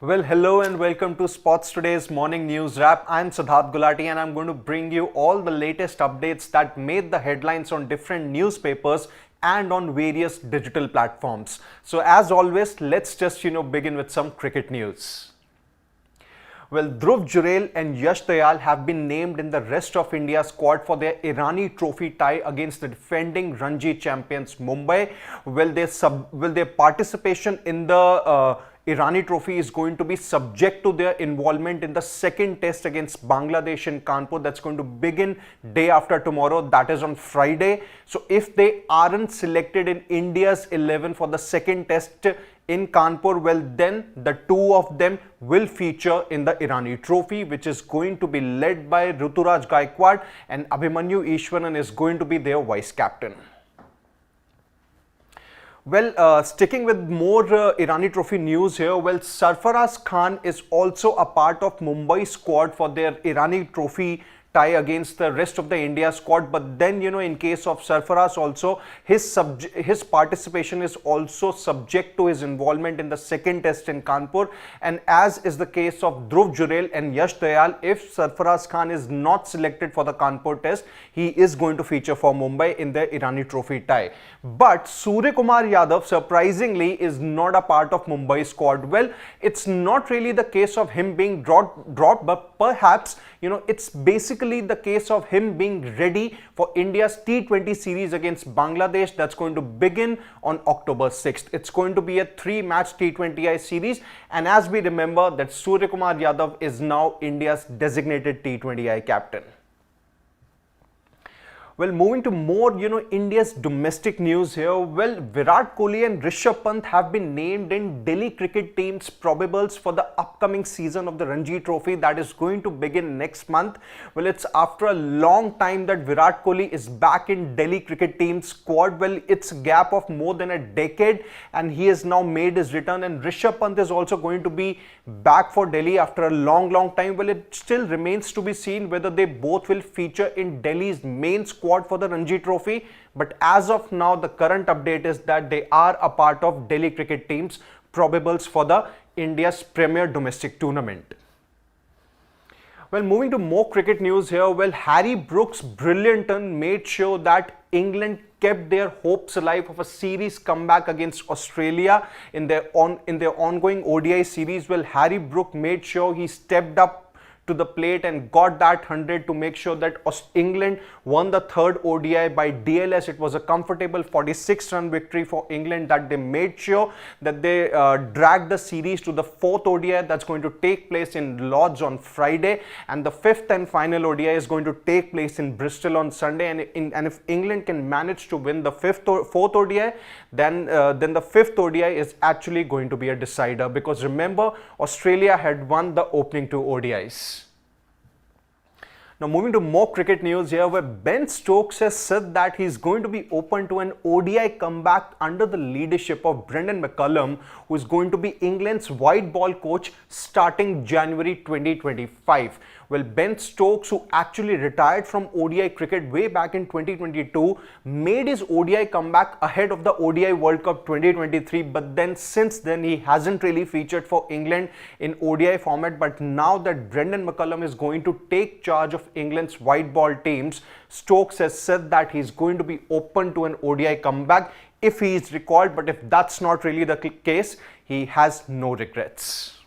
Well, hello and welcome to Sports Today's Morning News Wrap. I'm Siddharth Gulati and I'm going to bring you all the latest updates that made the headlines on different newspapers and on various digital platforms. So as always, let's just begin with some cricket news. Well, Dhruv Jurel and Yash Dayal have been named in the rest of India squad for their Irani Trophy tie against the defending Ranji champions Mumbai. Well, their participation in the Irani Trophy is going to be subject to their involvement in the second test against Bangladesh in Kanpur. That's going to begin day after tomorrow, that is on Friday. So if they aren't selected in India's 11 for the second test in Kanpur, well then the two of them will feature in the Irani Trophy, which is going to be led by Ruturaj Gaikwad, and Abhimanyu Ishwaran is going to be their vice captain. Well, sticking with more Irani Trophy news here, well, Sarfaraz Khan is also a part of Mumbai squad for their Irani Trophy tie against the rest of the India squad. But then, in case of Sarfaraz also, his participation is also subject to his involvement in the second test in Kanpur. And as is the case of Dhruv Jurel and Yash Dayal, if Sarfaraz Khan is not selected for the Kanpur test, he is going to feature for Mumbai in the Irani Trophy tie. But Surya Kumar Yadav, surprisingly, is not a part of Mumbai squad. Well, it's not really the case of him being dropped, but perhaps, it's basically the case of him being ready for India's T20 series against Bangladesh that's going to begin on October 6th. It's going to be a 3-match T20I series, and as we remember that Surya Kumar Yadav is now India's designated T20I captain. Well, moving to more, India's domestic news here. Well, Virat Kohli and Rishabh Pant have been named in Delhi cricket team's probables for the upcoming season of the Ranji Trophy that is going to begin next month. Well, it's after a long time that Virat Kohli is back in Delhi cricket team's squad. Well, it's a gap of more than a decade and he has now made his return, and Rishabh Pant is also going to be back for Delhi after a long time. Well, it still remains to be seen whether they both will feature in Delhi's main squad for the Ranji Trophy, but as of now the current update is that they are a part of Delhi cricket team's probables for the India's premier domestic tournament. Well, moving to more cricket news here. Well, Harry Brook's brilliant turn made sure that England kept their hopes alive of a series comeback against Australia in their ongoing ODI series. Well, Harry Brook made sure he stepped up to the plate and got that 100 to make sure that England won the third ODI by DLS. It was a comfortable 46-run victory for England that they made sure that they dragged the series to the fourth ODI that's going to take place in Lord's on Friday, and the fifth and final ODI is going to take place in Bristol on Sunday. And if England can manage to win the fourth ODI, then the fifth ODI is actually going to be a decider, because remember, Australia had won the opening two ODIs. Now, moving to more cricket news here, where Ben Stokes has said that he's going to be open to an ODI comeback under the leadership of Brendan McCullum, who is going to be England's white ball coach starting January 2025. Well, Ben Stokes, who actually retired from ODI cricket way back in 2022, made his ODI comeback ahead of the ODI World Cup 2023, but then since then he hasn't really featured for England in ODI format. But now that Brendan McCullum is going to take charge of England's white ball teams, Stokes has said that he's going to be open to an ODI comeback if he is recalled, but if that's not really the case, he has no regrets.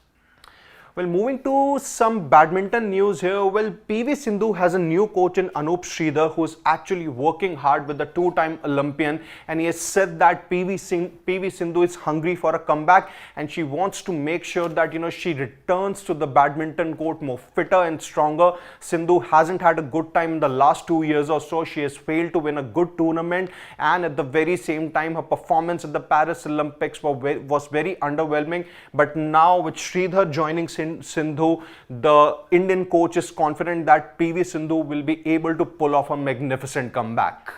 Well, moving to some badminton news here. Well, PV Sindhu has a new coach in Anup Sridhar, who is actually working hard with the two-time Olympian, and he has said that PV Sindhu is hungry for a comeback and she wants to make sure that she returns to the badminton court more fitter and stronger. Sindhu hasn't had a good time in the last 2 years or so. She has failed to win a good tournament, and at the very same time her performance at the Paris Olympics was very underwhelming. But now with Sridhar joining Sindhu, the Indian coach is confident that PV Sindhu will be able to pull off a magnificent comeback.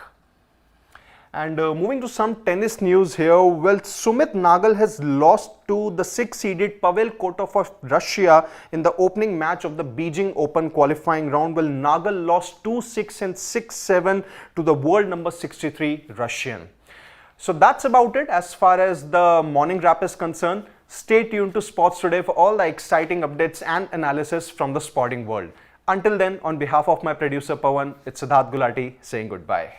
And moving to some tennis news here. Well, Sumit Nagal has lost to the 6-seeded Pavel Kotov of Russia in the opening match of the Beijing Open qualifying round. Well, Nagal lost 2-6 and 6-7 to the world number 63 Russian. So that's about it as far as the morning wrap is concerned. Stay tuned to Sports Today for all the exciting updates and analysis from the sporting world. Until then, on behalf of my producer Pawan, it's Siddharth Gulati saying goodbye.